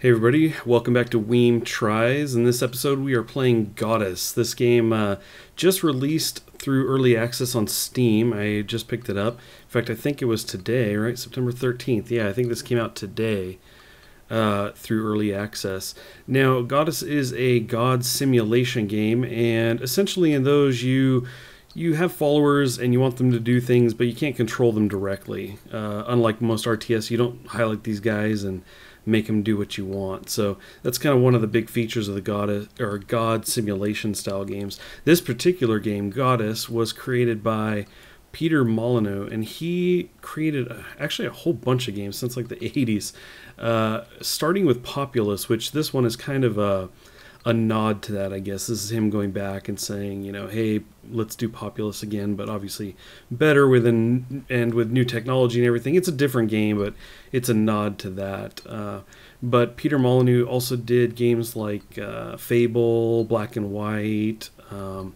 Hey everybody, welcome back to Weem Tries. In this episode we are playing Godus. This game just released through early access on Steam. I just picked it up. In fact, I think it was today, right? September 13th. Yeah, I think this came out today through early access. Now, Godus is a god simulation game, and essentially in those you have followers and you want them to do things, but you can't control them directly. Unlike most RTS, you don't highlight these guys and make them do what you want. So that's kind of one of the big features of the god simulation style games. This particular game, Godus, was created by Peter Molyneux, and he created actually a whole bunch of games since like the 80s, starting with Populous, which this one is kind of a nod to that, I guess. This is him going back and saying, you know, hey, let's do Populous again, but obviously better with new technology and everything. It's a different game, but it's a nod to that. But Peter Molyneux also did games like Fable, Black and White. I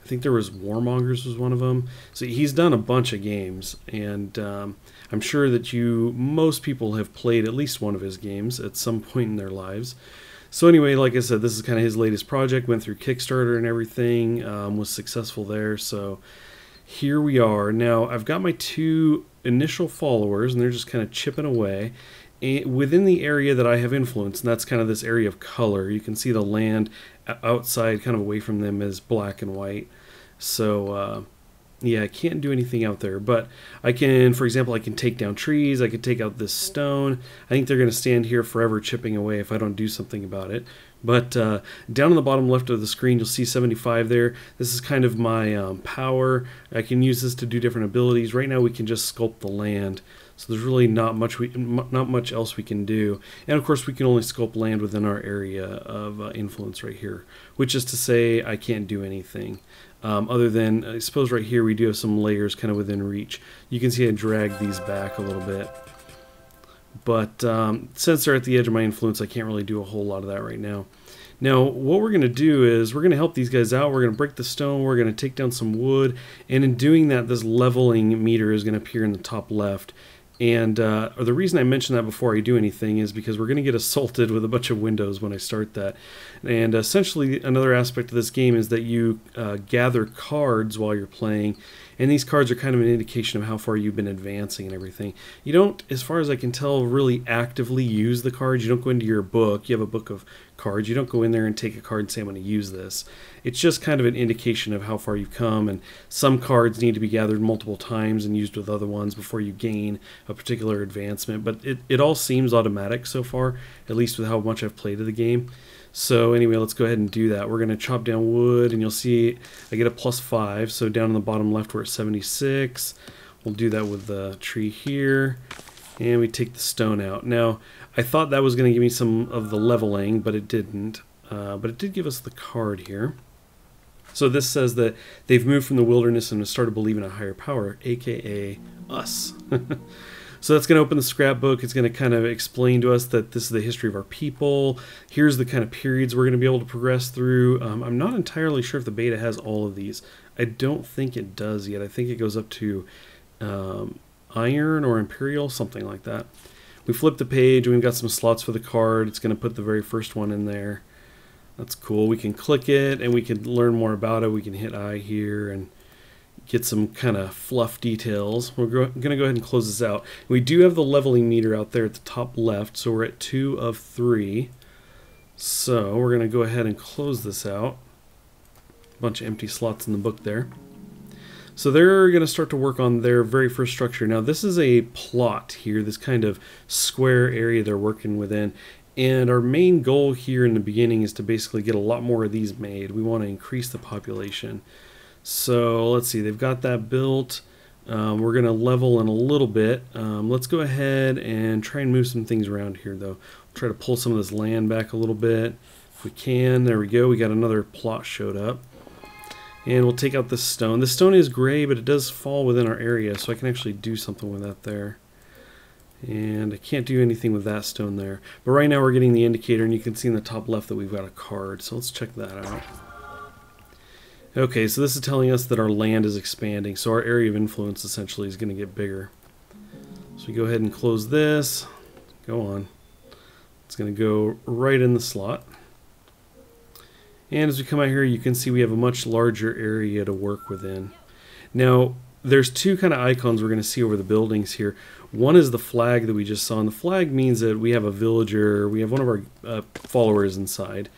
think there was Warmongers was one of them. So he's done a bunch of games, and I'm sure that most people have played at least one of his games at some point in their lives. So anyway, like I said, this is kind of his latest project. Went through Kickstarter and everything, was successful there. So here we are. Now, I've got my two initial followers, and they're just kind of chipping away within the area that I have influence, and that's kind of this area of color. You can see the land outside, kind of away from them, is black and white. So yeah, I can't do anything out there, but I can, for example, I can take down trees, I could take out this stone. I think they're going to stand here forever chipping away if I don't do something about it. But down on the bottom left of the screen, you'll see 75 there. This is kind of my power. I can use this to do different abilities. Right now we can just sculpt the land, so there's really not much else we can do. And of course we can only sculpt land within our area of influence right here, which is to say I can't do anything. Other than, I suppose right here we do have some layers kind of within reach. You can see I drag these back a little bit. But since they're at the edge of my influence, I can't really do a whole lot of that right now. Now, what we're going to do is we're going to help these guys out. We're going to break the stone. We're going to take down some wood. And in doing that, this leveling meter is going to appear in the top left. And the reason I mention that before I do anything is because we're going to get assaulted with a bunch of windows when I start that. And essentially, another aspect of this game is that you gather cards while you're playing. And these cards are kind of an indication of how far you've been advancing and everything. You don't, as far as I can tell, really actively use the cards. You don't go into your book. You have a book of cards. You don't go in there and take a card and say, I'm going to use this. It's just kind of an indication of how far you've come. And some cards need to be gathered multiple times and used with other ones before you gain a particular advancement. But it all seems automatic so far, at least with how much I've played of the game. So anyway, let's go ahead and do that. We're going to chop down wood, and you'll see I get a +5. So down on the bottom left, we're at 76. We'll do that with the tree here, and we take the stone out. Now, I thought that was going to give me some of the leveling, but it didn't. But it did give us the card here. So this says that they've moved from the wilderness and have started believing in a higher power, aka us. So that's going to open the scrapbook. It's going to kind of explain to us that this is the history of our people. Here's the kind of periods we're going to be able to progress through. I'm not entirely sure if the beta has all of these. I don't think it does yet. I think it goes up to Iron or Imperial, something like that. We flip the page, and we've got some slots for the card. It's going to put the very first one in there. That's cool. We can click it, and we can learn more about it. We can hit I here and get some kind of fluff details. We're going to go ahead and close this out. We do have the leveling meter out there at the top left, so we're at 2 of 3. So we're going to go ahead and close this out. A bunch of empty slots in the book there. So they're going to start to work on their very first structure. Now this is a plot here, this kind of square area they're working within. And our main goal here in the beginning is to basically get a lot more of these made. We want to increase the population. So let's see, they've got that built. We're going to level in a little bit. Let's go ahead and try and move some things around here, though. We'll try to pull some of this land back a little bit if we can. There we go. We got another plot showed up. And we'll take out this stone. This stone is gray, but it does fall within our area, so I can actually do something with that there. And I can't do anything with that stone there. But right now we're getting the indicator, and you can see in the top left that we've got a card. So let's check that out. Okay, so this is telling us that our land is expanding, so our area of influence essentially is going to get bigger. So we go ahead and close this. Go on. It's going to go right in the slot. And as we come out here, you can see we have a much larger area to work within. Now, there's two kind of icons we're going to see over the buildings here. One is the flag that we just saw, and the flag means that we have a villager, we have one of our followers inside.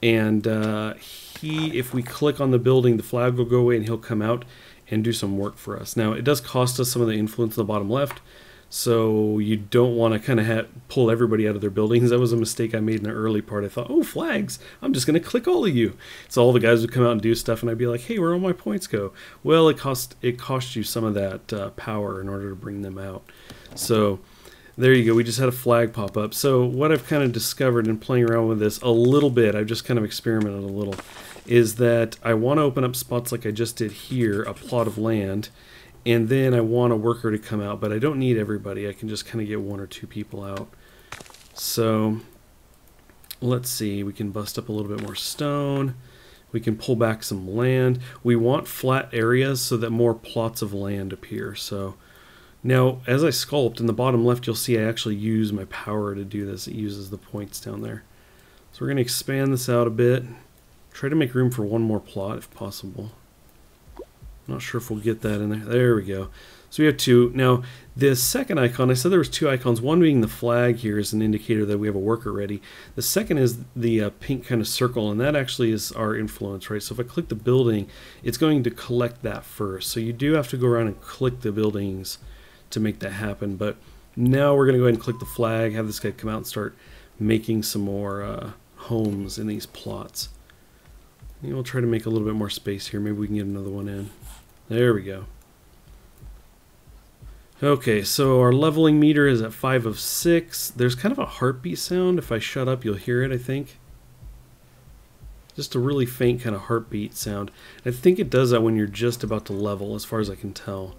And if we click on the building, the flag will go away and he'll come out and do some work for us. Now, it does cost us some of the influence in the bottom left, so you don't want to kind of pull everybody out of their buildings. That was a mistake I made in the early part. I thought, oh, flags, I'm just going to click all of you. So all the guys would come out and do stuff, and I'd be like, hey, where all my points go? Well, it cost you some of that power in order to bring them out. So there you go. We just had a flag pop up. So what I've kind of discovered in playing around with this a little bit, I've just kind of experimented a little, is that I want to open up spots like I just did here, a plot of land, and then I want a worker to come out, but I don't need everybody. I can just kind of get one or two people out. So let's see. We can bust up a little bit more stone. We can pull back some land. We want flat areas so that more plots of land appear. So now, as I sculpt, in the bottom left, you'll see I actually use my power to do this. It uses the points down there. So we're going to expand this out a bit. Try to make room for one more plot if possible. Not sure if we'll get that in there. There we go. So we have two. Now, this second icon, I said there was two icons. One being the flag here is an indicator that we have a worker ready. The second is the pink kind of circle, and that actually is our influence, right? So if I click the building, it's going to collect that first. So you do have to go around and click the buildings to make that happen. But now we're going to go ahead and click the flag, have this guy come out and start making some more homes in these plots. We'll try to make a little bit more space here. Maybe we can get another one in. There we go. Okay, so our leveling meter is at 5 of 6. There's kind of a heartbeat sound. If I shut up, you'll hear it, I think. Just a really faint kind of heartbeat sound. I think it does that when you're just about to level, as far as I can tell.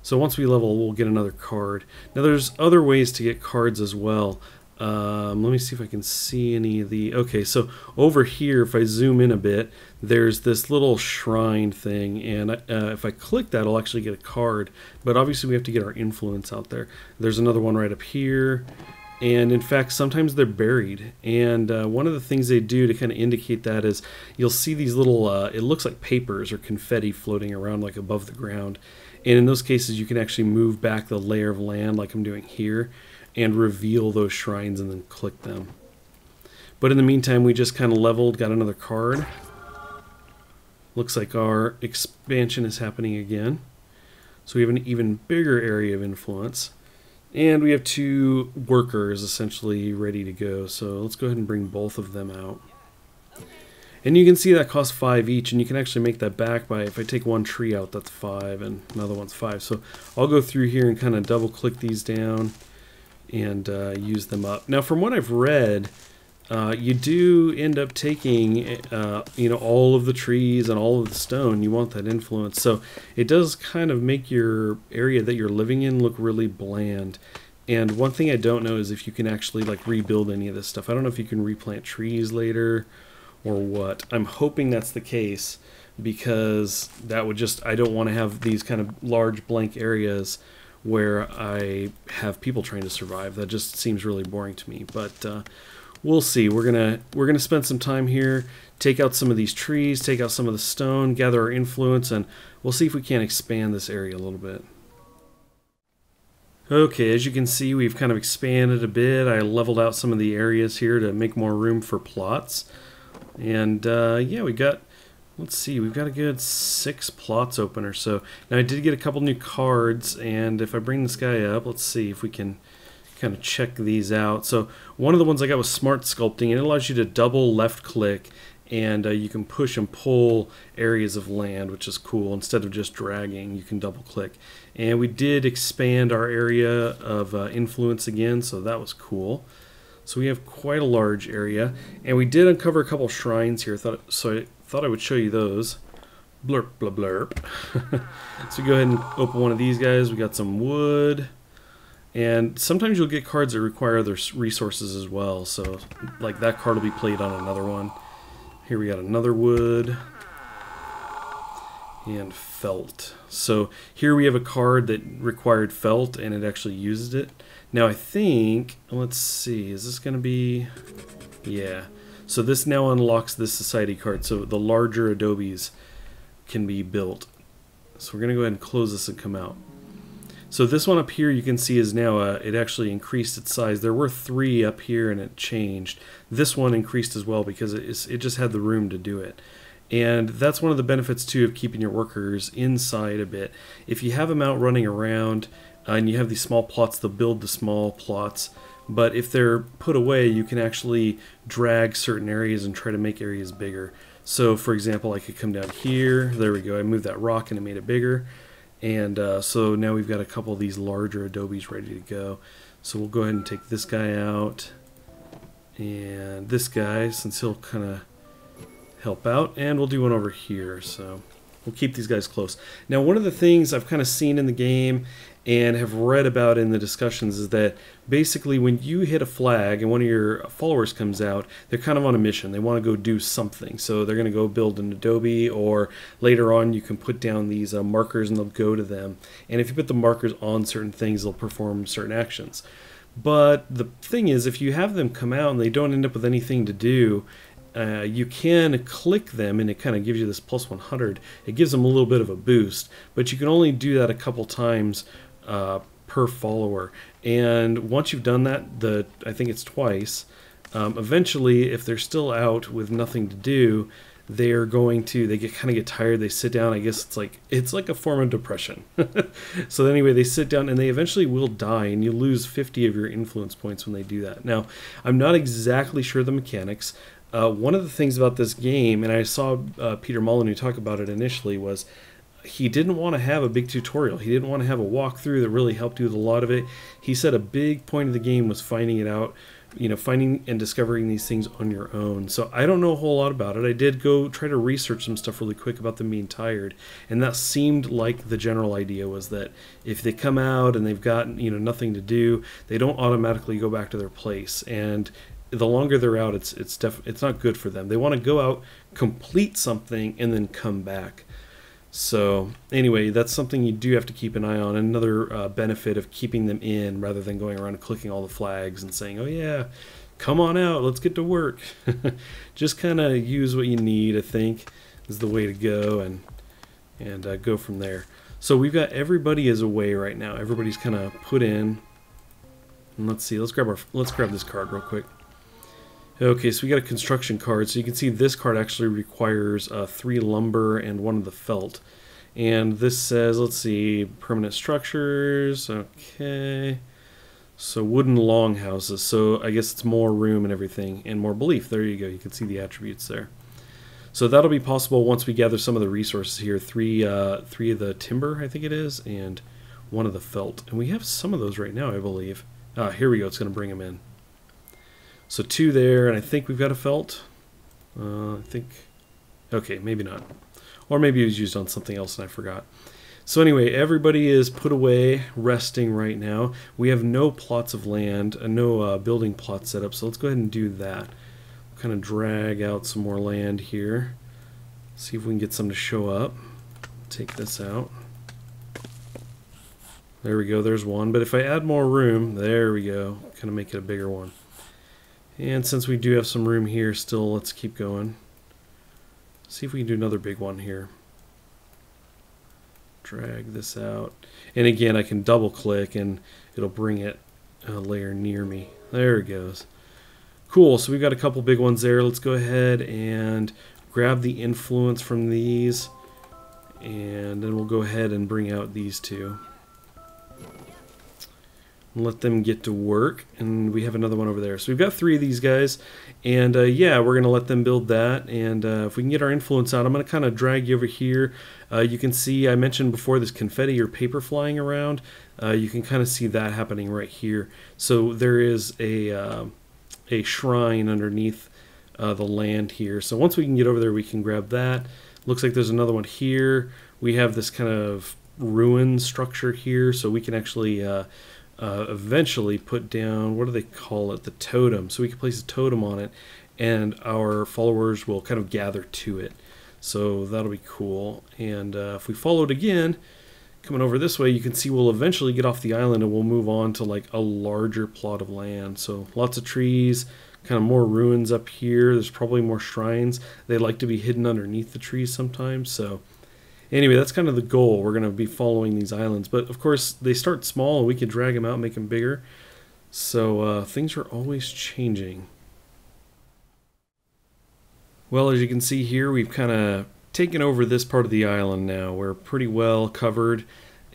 So once we level, we'll get another card. Now there's other ways to get cards as well. Let me see if I can see any of the... Okay, so over here, if I zoom in a bit, there's this little shrine thing, and if I click that, I'll actually get a card. But obviously, we have to get our influence out there. There's another one right up here, and in fact, sometimes they're buried. And one of the things they do to kind of indicate that is you'll see these little, it looks like papers or confetti floating around like above the ground. And in those cases, you can actually move back the layer of land like I'm doing here, and reveal those shrines and then click them. But in the meantime, we just kind of leveled, got another card. Looks like our expansion is happening again. So we have an even bigger area of influence. And we have two workers essentially ready to go. So let's go ahead and bring both of them out. And you can see that costs 5 each, and you can actually make that back by, if I take one tree out, that's 5, and another one's 5. So I'll go through here and kind of double click these down and use them up. Now, from what I've read, you do end up taking, you know, all of the trees and all of the stone. You want that influence, so it does kind of make your area that you're living in look really bland. And one thing I don't know is if you can actually like rebuild any of this stuff. I don't know if you can replant trees later or what. I'm hoping that's the case, because that would just, I don't want to have these kind of large blank areas where I have people trying to survive. That just seems really boring to me. But we'll see. We're gonna spend some time here, take out some of these trees, take out some of the stone, gather our influence, and we'll see if we can expand this area a little bit. Okay, as you can see, we've kind of expanded a bit. I leveled out some of the areas here to make more room for plots. And yeah, we got, let's see, we've got a good 6 plots open or so. Now I did get a couple new cards, and if I bring this guy up, let's see if we can kind of check these out. So one of the ones I got was Smart Sculpting, and it allows you to double left click, and you can push and pull areas of land, which is cool. Instead of just dragging, you can double click. And we did expand our area of influence again, so that was cool. So we have quite a large area, and we did uncover a couple shrines here, so I thought I would show you those. Blurp, blurp, blurp. So go ahead and open one of these guys. We got some wood, and sometimes you'll get cards that require other resources as well, so like that card will be played on another one. Here we got another wood, and felt. So here we have a card that required felt, and it actually used it. Now I think, let's see, is this going to be, yeah. So this now unlocks this society card, so the larger adobes can be built. So we're going to go ahead and close this and come out. So this one up here you can see is now, it actually increased its size. There were 3 up here and it changed. This one increased as well because it just had the room to do it. And that's one of the benefits too of keeping your workers inside a bit. If you have them out running around and you have these small plots, they'll build the small plots. But if they're put away, you can actually drag certain areas and try to make areas bigger. So for example, I could come down here. There we go. I moved that rock and it made it bigger. And so now we've got a couple of these larger adobes ready to go. So we'll go ahead and take this guy out. And this guy, since he'll kind of help out. And we'll do one over here. So we'll keep these guys close. Now one of the things I've kind of seen in the game and have read about in the discussions is that basically when you hit a flag and one of your followers comes out, they're kind of on a mission. They want to go do something. So they're going to go build an adobe, or later on you can put down these markers and they'll go to them. And if you put the markers on certain things, they'll perform certain actions. But the thing is, if you have them come out and they don't end up with anything to do, you can click them and it kind of gives you this plus 100. It gives them a little bit of a boost, but you can only do that a couple times per follower. And once you've done that, I think it's twice, eventually if they're still out with nothing to do, they kind of get tired, they sit down. I guess it's like a form of depression. So anyway, they sit down and they eventually will die, and you lose 50 of your influence points when they do that. Now, I'm not exactly sure the mechanics. One of the things about this game, and I saw Peter Molyneux talk about it initially, was he didn't want to have a big tutorial. He didn't want to have a walkthrough that really helped you with a lot of it. He said a big point of the game was finding it out, finding and discovering these things on your own. So I don't know a whole lot about it. I did go try to research some stuff really quick about them being tired, and that seemed like the general idea was that if they come out and they've got nothing to do, they don't automatically go back to their place. And the longer they're out, it's not good for them. They want to go out, complete something, and then come back. So anyway, that's something you do have to keep an eye on. Another benefit of keeping them in rather than going around and clicking all the flags and saying, oh yeah, come on out, let's get to work. Just kind of use what you need, I think, is the way to go, and go from there. So we've got everybody is away right now. Everybody's kind of put in. And let's see, let's grab this card real quick. Okay, so we got a construction card. So you can see this card actually requires 3 lumber and 1 of the felt. And this says, let's see, permanent structures. Okay. So wooden longhouses. So I guess it's more room and everything, and more belief. There you go. You can see the attributes there. So that'll be possible once we gather some of the resources here. 3 of the timber, I think it is, and 1 of the felt. And we have some of those right now, I believe. Here we go. It's going to bring them in. So 2 there, and I think we've got a felt. Okay, maybe not. Or maybe it was used on something else and I forgot. So anyway, everybody is put away, resting right now. We have no plots of land, no building plots set up, so let's go ahead and do that. We'll kind of drag out some more land here. See if we can get some to show up. Take this out. There we go, there's 1. But if I add more room, there we go. Kind of make it a bigger one. And since we do have some room here still, let's keep going. See if we can do another big one here. Drag this out. And again, I can double click and it'll bring it a layer near me. There it goes. Cool, so we've got a couple big ones there. Let's go ahead and grab the influence from these. And then we'll go ahead and bring out these 2. Let them get to work, and we have another one over there. So we've got 3 of these guys, and yeah, we're going to let them build that, and if we can get our influence out, I'm going to kind of drag you over here. You can see, I mentioned before, this confetti or paper flying around. You can kind of see that happening right here. So there is a shrine underneath the land here. So once we can get over there, we can grab that. Looks like there's another one here. We have this kind of ruin structure here, so we can actually eventually put down, what do they call it, the totem. So we can place a totem on it and our followers will kind of gather to it. So that'll be cool. And if we follow it again, coming over this way, you can see we'll eventually get off the island and we'll move on to like a larger plot of land. So lots of trees, kind of more ruins up here. There's probably more shrines. They like to be hidden underneath the trees sometimes. So anyway, that's kind of the goal. We're going to be following these islands. But of course, they start small and we can drag them out and make them bigger. So things are always changing. Well, as you can see here, we've kind of taken over this part of the island now. We're pretty well covered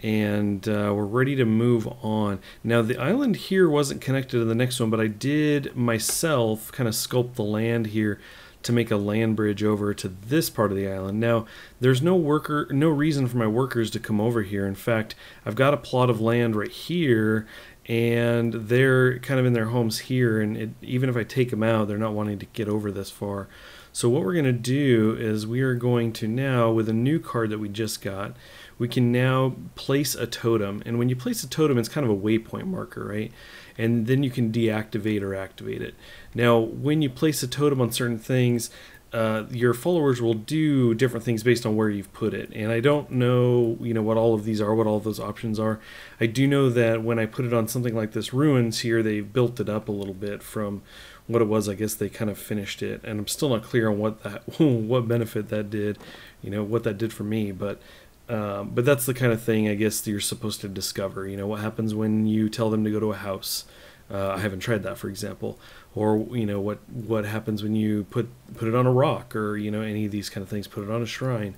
and we're ready to move on. Now, the island here wasn't connected to the next one, but I did myself kind of sculpt the land here to make a land bridge over to this part of the island. Now, there's no reason for my workers to come over here. In fact, I've got a plot of land right here, and they're kind of in their homes here, and even if I take them out, they're not wanting to get over this far. So what we're going to do is we are going to now, with a new card that we just got, we can now place a totem. And when you place a totem, it's kind of a waypoint marker, right? And then you can deactivate or activate it. Now, when you place a totem on certain things, your followers will do different things based on where you've put it. And I don't know, what all of these are, what all of those options are. I do know that when I put it on something like this ruins here, they built it up a little bit from what it was. I guess they kind of finished it, and I'm still not clear on what benefit that did, what that did for me. But that's the kind of thing I guess that you're supposed to discover. What happens when you tell them to go to a house. I haven't tried that, for example. Or what happens when you put it on a rock, or any of these kind of things. Put it on a shrine,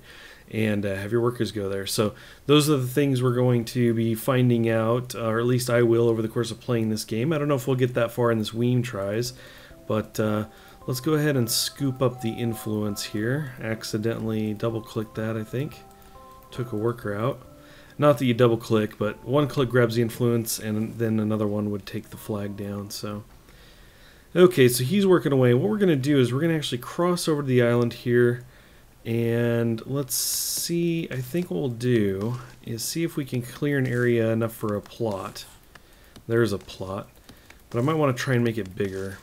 and have your workers go there. So those are the things we're going to be finding out, or at least I will, over the course of playing this game. I don't know if we'll get that far in this Weem Tries, but let's go ahead and scoop up the influence here. Accidentally double-clicked that, I think. Took a worker out. Not that you double-click, but one click grabs the influence, and then another one would take the flag down. So, okay, so he's working away. What we're going to do is we're going to actually cross over to the island here, and let's see. I think what we'll do is see if we can clear an area enough for a plot. There's a plot, but I might want to try and make it bigger.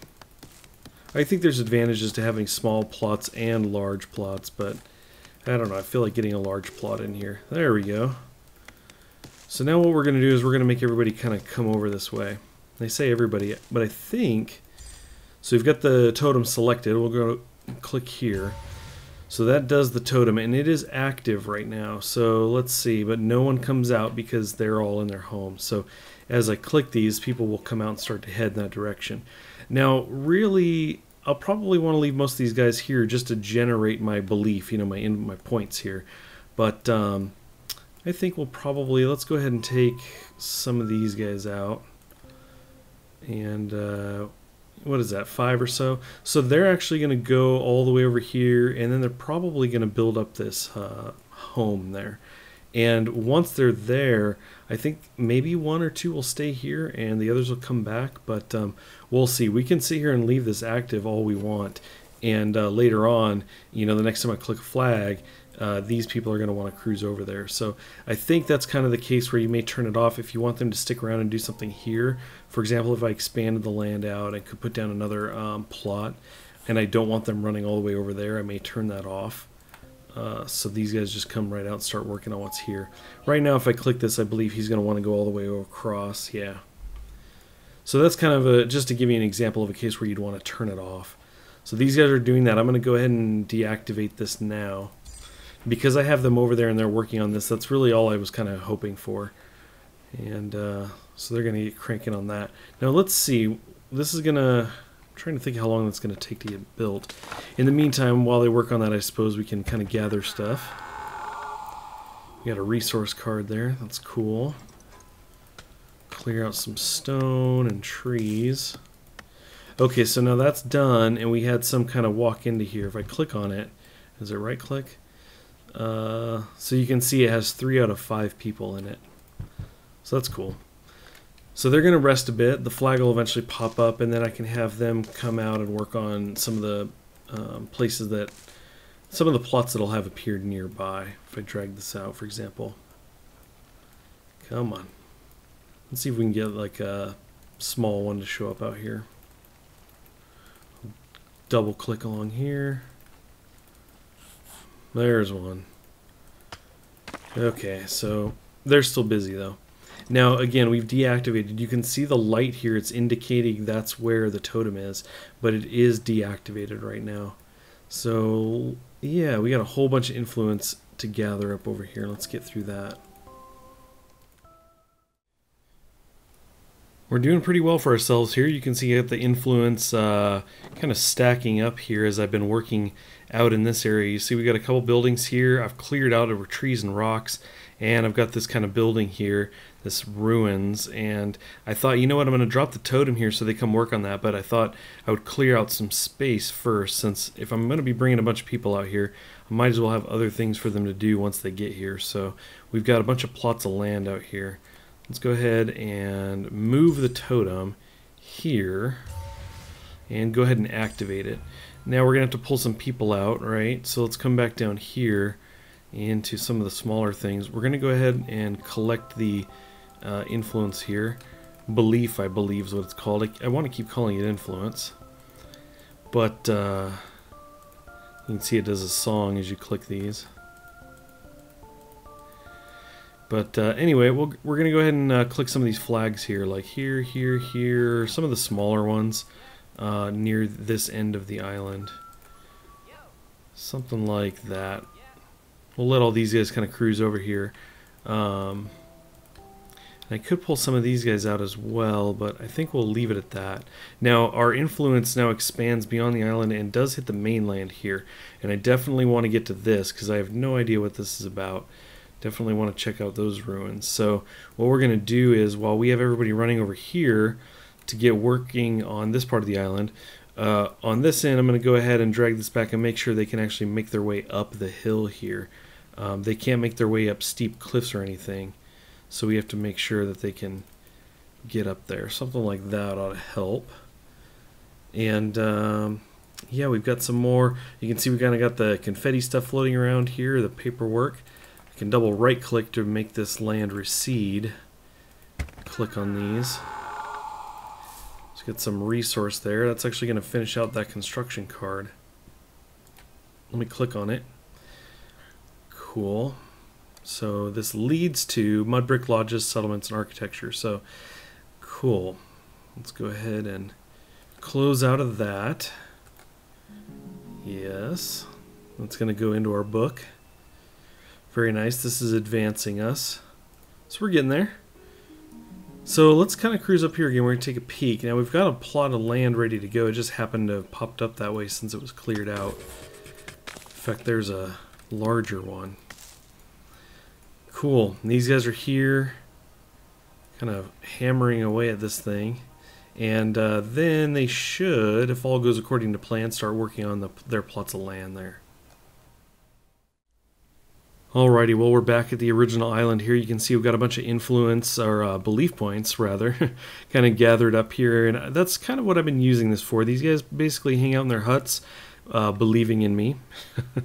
I think there's advantages to having small plots and large plots, but I don't know. I feel like getting a large plot in here. There we go. So now what we're going to do is we're going to make everybody kind of come over this way. They say everybody, but I think... So we've got the totem selected. We'll go click here. So that does the totem, and it is active right now. So let's see, but no one comes out because they're all in their homes. So as I click these, people will come out and start to head in that direction. Now, really, I'll probably want to leave most of these guys here just to generate my belief, my points here. But I think we'll probably, let's go ahead and take some of these guys out. And what is that, 5 or so? So they're actually going to go all the way over here, and then they're probably going to build up this home there. And once they're there, I think maybe 1 or 2 will stay here and the others will come back, but we'll see. We can sit here and leave this active all we want, and later on, the next time I click a flag, these people are going to want to cruise over there. So I think that's kind of the case where you may turn it off if you want them to stick around and do something here. For example, if I expanded the land out, I could put down another plot, and I don't want them running all the way over there, I may turn that off. So these guys just come right out and start working on what's here. Right now, if I click this, I believe he's going to want to go all the way across. Yeah. So that's kind of just to give you an example of a case where you'd want to turn it off. So these guys are doing that. I'm going to go ahead and deactivate this now. Because I have them over there and they're working on this, that's really all I was kind of hoping for. And so they're going to get cranking on that. Now let's see. This is going to... I'm trying to think how long that's going to take to get built. In the meantime, while they work on that, I suppose we can kind of gather stuff. We got a resource card there. That's cool. Clear out some stone and trees. Okay, so now that's done, and we had some kind of walk into here. If I click on it, is it right click? So you can see it has 3 out of 5 people in it. So that's cool. So they're going to rest a bit. The flag will eventually pop up, and then I can have them come out and work on some of the places that, some of the plots that'll have appeared nearby. If I drag this out, for example. Come on. Let's see if we can get like a small one to show up out here. Double click along here. There's one. Okay, so they're still busy though. Now again, we've deactivated. You can see the light here. It's indicating that's where the totem is, but it is deactivated right now. So yeah, we got a whole bunch of influence to gather up over here. Let's get through that. We're doing pretty well for ourselves here. You can see the influence kind of stacking up here as I've been working out in this area. You see we got a couple buildings here. I've cleared out over trees and rocks, and I've got this kind of building here, this ruins, and I thought, you know what, I'm going to drop the totem here so they come work on that, but I thought I would clear out some space first, since if I'm going to be bringing a bunch of people out here, I might as well have other things for them to do once they get here. So we've got a bunch of plots of land out here. Let's go ahead and move the totem here and go ahead and activate it. Now we're going to have to pull some people out, right? So let's come back down here into some of the smaller things. We're going to go ahead and collect the influence here. Belief, I believe, is what it's called. I want to keep calling it influence. But you can see it does a song as you click these. But anyway, we're going to go ahead and click some of these flags here, like here, here, here, some of the smaller ones near this end of the island. Something like that. We'll let all these guys kind of cruise over here. And I could pull some of these guys out as well, but I think we'll leave it at that. Now, our influence now expands beyond the island and does hit the mainland here. And I definitely want to get to this because I have no idea what this is about. Definitely want to check out those ruins. So what we're going to do is, while we have everybody running over here to get working on this part of the island, on this end I'm going to go ahead and drag this back and make sure they can actually make their way up the hill here. They can't make their way up steep cliffs or anything, so we have to make sure that they can get up there. Something like that ought to help. And yeah, we've got some more. You can see we kind of got the confetti stuff floating around here, the paperwork. I can double right click to make this land recede. Click on these. Let's get some resource there. That's actually going to finish out that construction card. Let me click on it. Cool. So this leads to mud brick lodges, settlements, and architecture. So cool. Let's go ahead and close out of that. Yes. That's going to go into our book. Very nice. This is advancing us. So we're getting there. So let's kind of cruise up here again. We're going to take a peek. Now we've got a plot of land ready to go. It just happened to have popped up that way since it was cleared out. In fact, there's a larger one. Cool. And these guys are here kind of hammering away at this thing. And then they should, if all goes according to plan, start working on their plots of land there. Alrighty, well, we're back at the original island here. You can see we've got a bunch of influence, or belief points, rather, kind of gathered up here. And that's kind of what I've been using this for. These guys basically hang out in their huts, believing in me.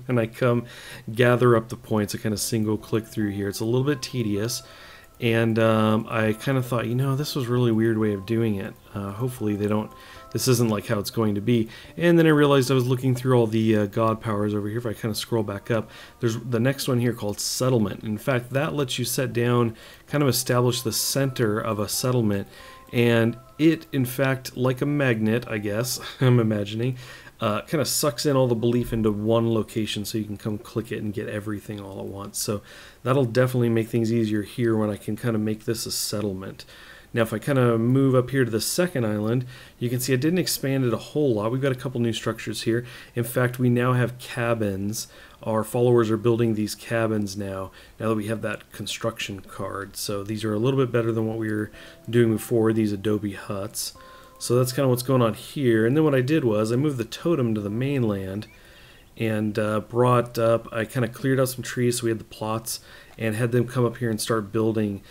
And I come gather up the points. I kind of single click through here. It's a little bit tedious. And I kind of thought, you know, this was a really weird way of doing it. Hopefully they don't... This isn't like how it's going to be. And then I realized I was looking through all the god powers over here. If I kind of scroll back up, there's the next one here called settlement. In fact, that lets you set down, kind of establish the center of a settlement. And it, in fact, like a magnet, I guess, I'm imagining, kind of sucks in all the belief into one location so you can come click it and get everything all at once. So that'll definitely make things easier here when I can kind of make this a settlement. Now if I kind of move up here to the second island, you can see I didn't expand it a whole lot. We've got a couple new structures here. In fact, we now have cabins. Our followers are building these cabins now that we have that construction card. So these are a little bit better than what we were doing before, these adobe huts. So that's kind of what's going on here. And then what I did was I moved the totem to the mainland and brought up, I kind of cleared out some trees so we had the plots and had them come up here and start building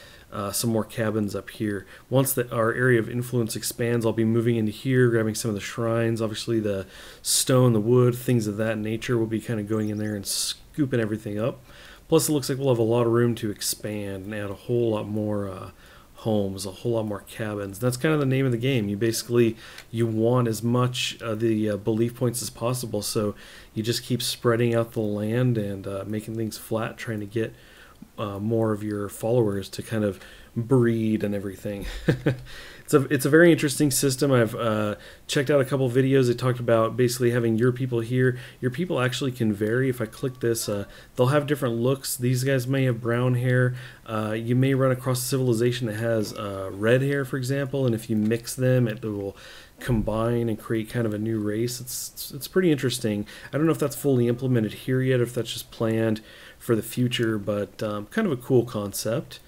some more cabins up here. Once our area of influence expands, I'll be moving into here, grabbing some of the shrines. Obviously the stone, the wood, things of that nature will be kind of going in there and scooping everything up. Plus it looks like we'll have a lot of room to expand and add a whole lot more homes, a whole lot more cabins. That's kind of the name of the game. You want as much of the belief points as possible, so you just keep spreading out the land and making things flat, trying to get more of your followers to kind of breed and everything. It's a very interesting system. I've checked out a couple videos. They talked about basically having your people here. Your people actually can vary. If I click this, they'll have different looks. These guys may have brown hair. You may run across a civilization that has red hair, for example, and if you mix them, it will combine and create kind of a new race. It's pretty interesting. I don't know if that's fully implemented here yet, or if that's just planned for the future, but kind of a cool concept.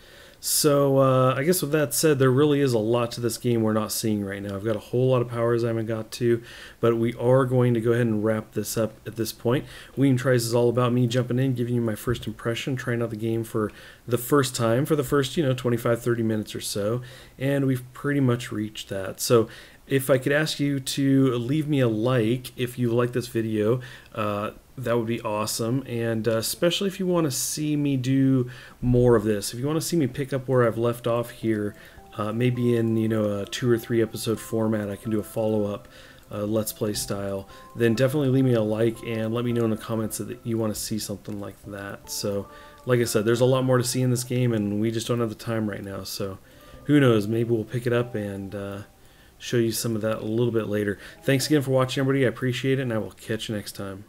So I guess with that said, there really is a lot to this game we're not seeing right now. I've got a whole lot of powers I haven't got to, but we are going to go ahead and wrap this up at this point. Weem Tries is all about me jumping in, giving you my first impression, trying out the game for the first time, for the first 25-30 minutes or so, and we've pretty much reached that. So if I could ask you to leave me a like if you like this video, that would be awesome, and especially if you want to see me do more of this. If you want to see me pick up where I've left off here, maybe in a 2 or 3 episode format, I can do a follow-up Let's Play style, then definitely leave me a like and let me know in the comments that you want to see something like that. So like I said, there's a lot more to see in this game, and we just don't have the time right now, so who knows, maybe we'll pick it up and show you some of that a little bit later. Thanks again for watching, everybody. I appreciate it, and I will catch you next time.